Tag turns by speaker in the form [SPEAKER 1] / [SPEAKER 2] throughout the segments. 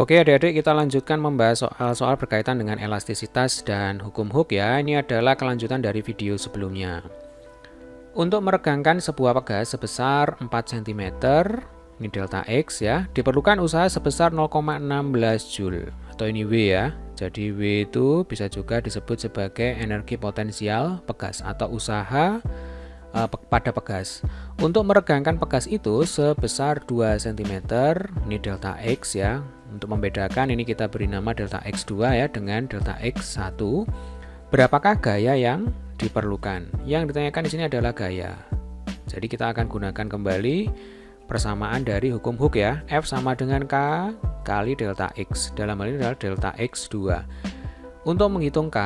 [SPEAKER 1] Oke adik-adik, kita lanjutkan membahas soal-soal berkaitan dengan elastisitas dan hukum Hooke ya. Ini adalah kelanjutan dari video sebelumnya. Untuk meregangkan sebuah pegas sebesar 4 cm, ini delta X ya, diperlukan usaha sebesar 0,16 Joule atau ini W ya. Jadi W itu bisa juga disebut sebagai energi potensial pegas atau usaha pada pegas. Untuk meregangkan pegas itu sebesar 2 cm, ini delta X ya. Untuk membedakan ini kita beri nama delta X2 ya dengan delta X1. Berapakah gaya yang diperlukan? Yang ditanyakan di sini adalah gaya. Jadi kita akan gunakan kembali persamaan dari hukum Hooke ya. F sama dengan K kali delta X. Dalam hal ini adalah delta X2. Untuk menghitung K,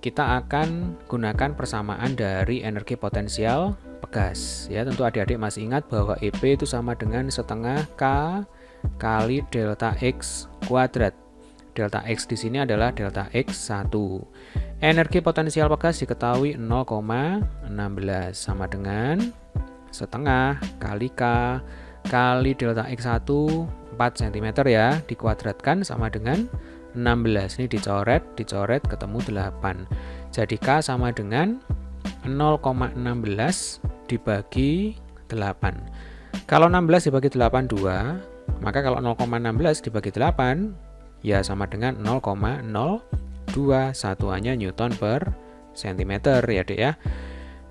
[SPEAKER 1] kita akan gunakan persamaan dari energi potensial pegas. Ya, tentu adik-adik masih ingat bahwa EP itu sama dengan setengah K kali delta X kuadrat. Delta X di sini adalah delta X1. Energi potensial pegas diketahui 0,16 sama dengan setengah kali K kali delta X1 4 cm ya, dikuadratkan sama dengan 16. Ini dicoret ketemu 8. Jadi K sama dengan 0,16 dibagi 8. Kalau 16 dibagi 8 2, maka kalau 0,16 dibagi 8 ya sama dengan 0,02, satuannya Newton per cm ya Dek ya.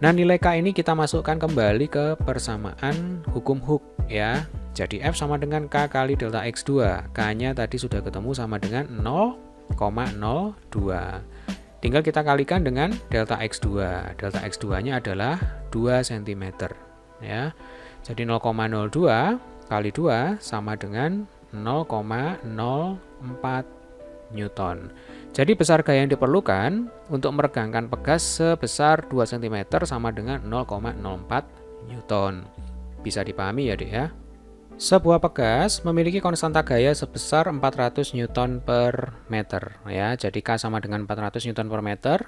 [SPEAKER 1] Nah, nilai K ini kita masukkan kembali ke persamaan hukum Hooke ya. Jadi F sama dengan K kali delta X2. K-nya tadi sudah ketemu sama dengan 0,02. Tinggal kita kalikan dengan delta X2. Delta X2-nya adalah 2 cm ya. Jadi 0,02 kali 2 sama dengan 0,04 Newton. Jadi besar gaya yang diperlukan untuk meregangkan pegas sebesar 2 cm sama dengan 0,04 Newton. Bisa dipahami ya Dek ya. Sebuah pegas memiliki konstanta gaya sebesar 400 Newton per meter ya. Jadi K sama dengan 400 Newton per meter.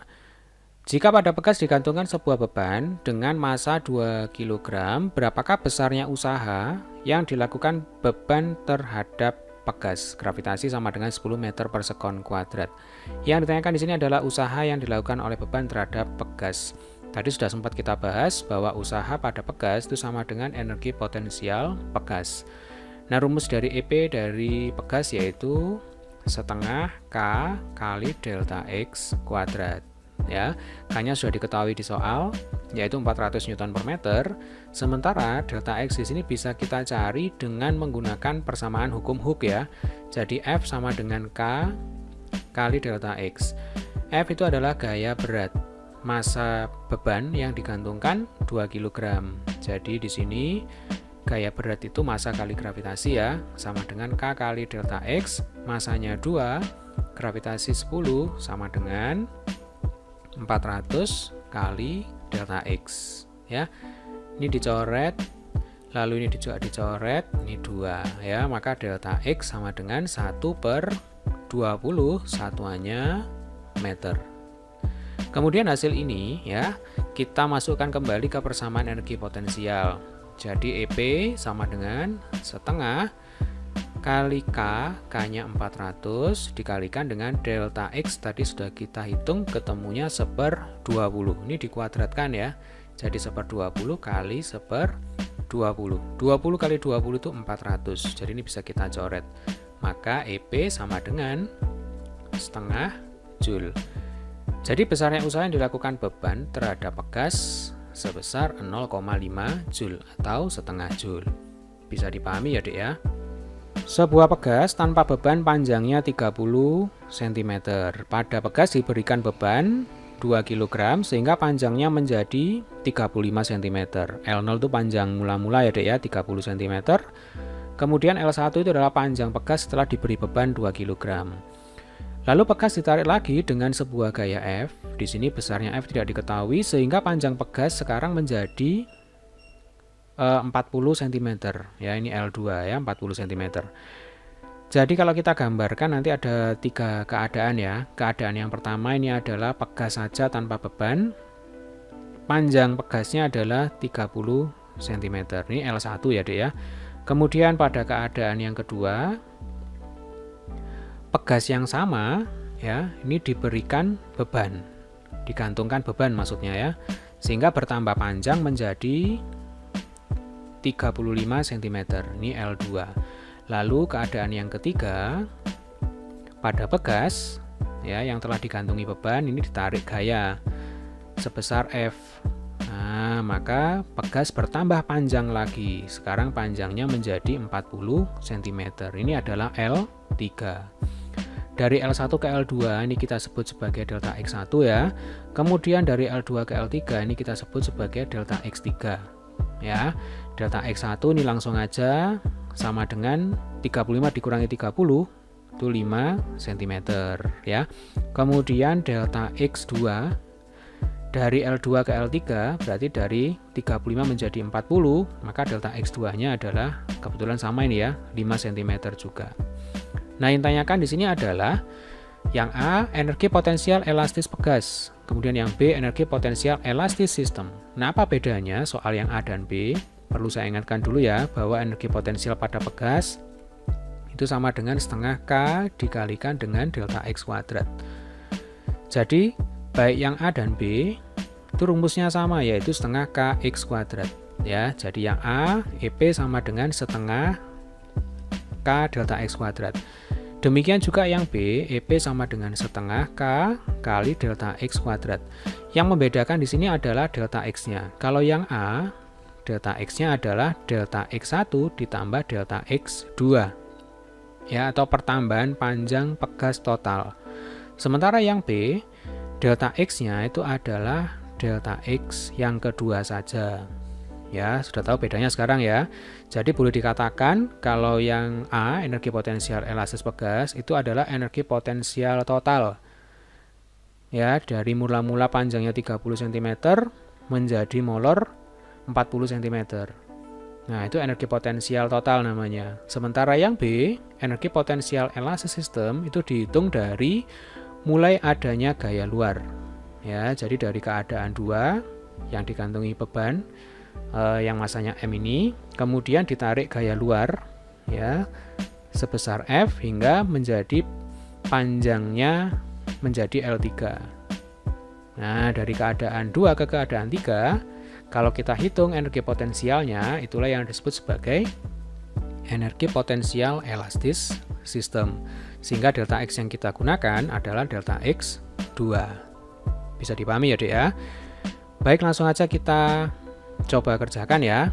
[SPEAKER 1] Jika pada pegas digantungkan sebuah beban dengan massa 2 kg, berapakah besarnya usaha yang dilakukan beban terhadap pegas? Gravitasi sama dengan 10 meter per sekon kuadrat. Yang ditanyakan di sini adalah usaha yang dilakukan oleh beban terhadap pegas. Tadi sudah sempat kita bahas bahwa usaha pada pegas itu sama dengan energi potensial pegas. Nah, rumus dari EP dari pegas yaitu setengah K kali delta X kuadrat. Ya, K-nya sudah diketahui di soal yaitu 400 Newton per meter. Sementara delta X di sini bisa kita cari dengan menggunakan persamaan hukum Hooke ya. Jadi F sama dengan K kali delta X. F itu adalah gaya berat, massa beban yang digantungkan 2 kg. Jadi di sini gaya berat itu massa kali gravitasi ya, sama dengan K kali delta X, massanya 2, gravitasi 10 sama dengan 400 kali delta X ya. Ini dicoret, lalu ini juga dicoret, ini 2 ya, maka delta X sama dengan 1/20, satuannya meter. Kemudian hasil ini ya, kita masukkan kembali ke persamaan energi potensial. Jadi EP sama dengan setengah kali K, K-nya 400 dikalikan dengan delta X tadi sudah kita hitung ketemunya 1/20. Ini dikuadratkan ya. Jadi 1/20 kali 1/20. 20 kali 20 itu 400. Jadi ini bisa kita coret. Maka EP sama dengan setengah Joule. Jadi besarnya usaha yang dilakukan beban terhadap pegas sebesar 0,5 Joule atau setengah Joule. Bisa dipahami ya Dek ya. Sebuah pegas tanpa beban panjangnya 30 cm. Pada pegas diberikan beban 2 kg sehingga panjangnya menjadi 35 cm. L0 itu panjang mula-mula ya Dek ya, 30 cm. Kemudian L1 itu adalah panjang pegas setelah diberi beban 2 kg. Lalu pegas ditarik lagi dengan sebuah gaya F. Di sini besarnya F tidak diketahui sehingga panjang pegas sekarang menjadi 40 cm ya, ini L2 ya, 40 cm. Jadi kalau kita gambarkan nanti ada 3 keadaan ya. Keadaan yang pertama ini adalah pegas saja tanpa beban. Panjang pegasnya adalah 30 cm. Ini L1 ya Dek ya. Kemudian pada keadaan yang kedua pegas yang sama ya, ini diberikan beban, digantungkan beban maksudnya ya, sehingga bertambah panjang menjadi 35 cm. Ini L2. Lalu keadaan yang ketiga, pada pegas ya yang telah digantungi beban ini ditarik gaya sebesar F. Nah, maka pegas bertambah panjang lagi. Sekarang panjangnya menjadi 40 cm. Ini adalah L3. Dari L1 ke L2 ini kita sebut sebagai delta X1 ya. Kemudian dari L2 ke L3 ini kita sebut sebagai delta X3. Ya. Delta X1 ini langsung aja sama dengan 35 dikurangi 30 itu 5 cm ya. Kemudian delta X2 dari L2 ke L3 berarti dari 35 menjadi 40, maka delta X2-nya adalah kebetulan sama ini ya, 5 cm juga. Nah, yang ditanyakan di sini adalah yang A, energi potensial elastis pegas. Kemudian yang B, energi potensial elastis sistem. Nah, apa bedanya soal yang A dan B? Perlu saya ingatkan dulu ya, bahwa energi potensial pada pegas itu sama dengan setengah K dikalikan dengan delta X kuadrat. Jadi, baik yang A dan B, itu rumusnya sama, yaitu setengah Kx kuadrat. Ya, jadi yang A, EP sama dengan setengah K delta X kuadrat. Demikian juga yang B, EP sama dengan setengah K kali delta X kuadrat. Yang membedakan di sini adalah delta X-nya. Kalau yang A, delta X-nya adalah delta X1 ditambah delta X2. Ya, atau pertambahan panjang pegas total. Sementara yang B, delta X-nya itu adalah delta X yang kedua saja. Ya, sudah tahu bedanya sekarang ya. Jadi boleh dikatakan kalau yang A, energi potensial elastis pegas, itu adalah energi potensial total. Ya, dari mula-mula panjangnya 30 cm menjadi molor 40 cm. Nah, itu energi potensial total namanya. Sementara yang B, energi potensial elastis sistem itu dihitung dari mulai adanya gaya luar. Ya, jadi dari keadaan 2 yang digantungi beban yang masanya M ini, kemudian ditarik gaya luar ya sebesar F hingga menjadi panjangnya menjadi L3. Nah, dari keadaan 2 ke keadaan 3, kalau kita hitung energi potensialnya, itulah yang disebut sebagai energi potensial elastis sistem. Sehingga delta X yang kita gunakan adalah delta X2. Bisa dipahami ya, Dek ya? Baik, langsung aja kita coba kerjakan ya.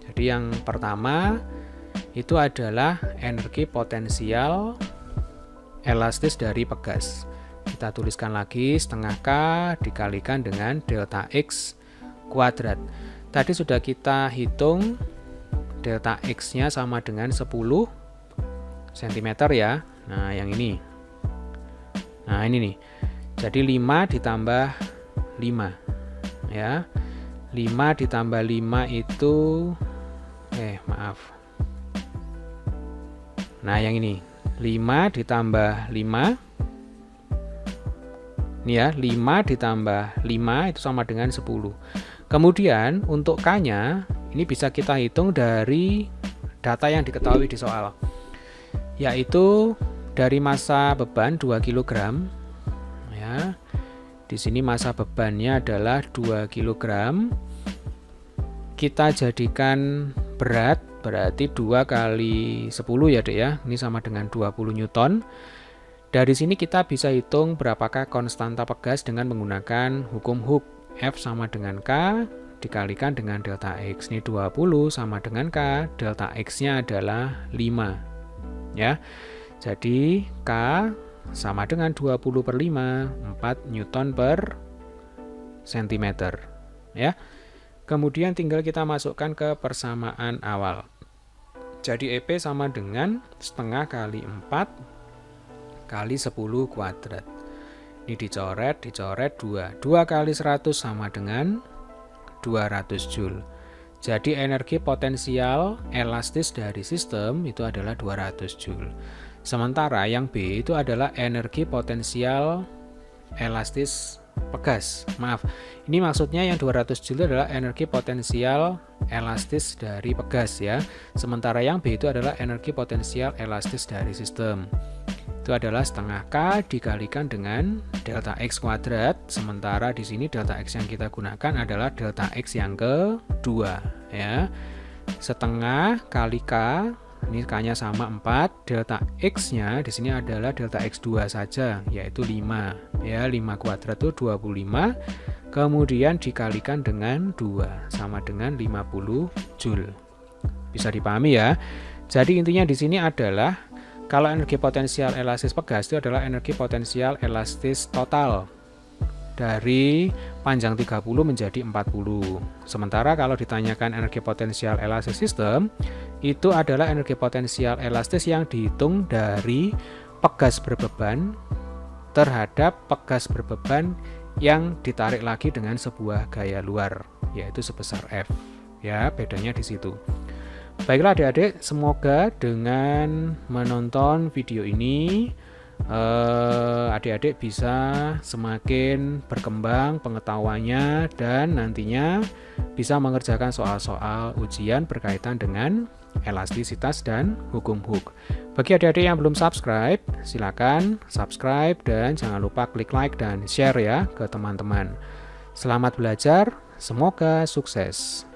[SPEAKER 1] Jadi yang pertama itu adalah energi potensial elastis dari pegas. Kita tuliskan lagi setengah K dikalikan dengan delta X kuadrat. Tadi sudah kita hitung delta X-nya sama dengan 10 cm ya. Nah, yang ini. Nah, ini nih. Jadi 5 ditambah 5 ya. 5 ditambah 5 itu Nah, yang ini. 5 ditambah 5 ini ya, 5 ditambah 5 itu sama dengan 10. Kemudian untuk K-nya ini bisa kita hitung dari data yang diketahui di soal, yaitu dari massa beban 2 kg ya. Di sini massa bebannya adalah 2 kg. Kita jadikan berat berarti 2 kali 10 ya, Dek ya. Ini sama dengan 20 Newton. Dari sini kita bisa hitung berapakah konstanta pegas dengan menggunakan hukum Hooke. F sama dengan K dikalikan dengan delta X. Ini 20 sama dengan K, delta X-nya adalah 5. Ya. Jadi K sama dengan 20 per 5, 4 Newton per cm. Ya. Kemudian tinggal kita masukkan ke persamaan awal. Jadi EP sama dengan setengah kali 4 kali 10 kuadrat. Ini dicoret 2. 2 kali 100 sama dengan 200 Joule. Jadi energi potensial elastis dari sistem itu adalah 200 Joule. Sementara yang B itu adalah energi potensial elastis pegas. Maaf, ini maksudnya yang 200 Joule adalah energi potensial elastis dari pegas ya. Sementara yang B itu adalah energi potensial elastis dari sistem. Itu adalah setengah K dikalikan dengan delta X kuadrat, sementara di sini delta X yang kita gunakan adalah delta X yang kedua, ya. Setengah kali K, ini K-nya sama 4, delta X-nya di sini adalah delta X2 saja, yaitu 5. Ya, 5 kuadrat itu 25, kemudian dikalikan dengan 2, sama dengan 50 Joule. Bisa dipahami ya. Jadi intinya di sini adalah kalau energi potensial elastis pegas itu adalah energi potensial elastis total dari panjang 30 menjadi 40. Sementara kalau ditanyakan energi potensial elastis sistem, itu adalah energi potensial elastis yang dihitung dari pegas berbeban terhadap pegas berbeban yang ditarik lagi dengan sebuah gaya luar, yaitu sebesar F. Ya, bedanya di situ. Baiklah adik-adik, semoga dengan menonton video ini adik-adik bisa semakin berkembang pengetahuannya dan nantinya bisa mengerjakan soal-soal ujian berkaitan dengan elastisitas dan hukum Hooke. Bagi adik-adik yang belum subscribe, silakan subscribe dan jangan lupa klik like dan share ya ke teman-teman. Selamat belajar, semoga sukses.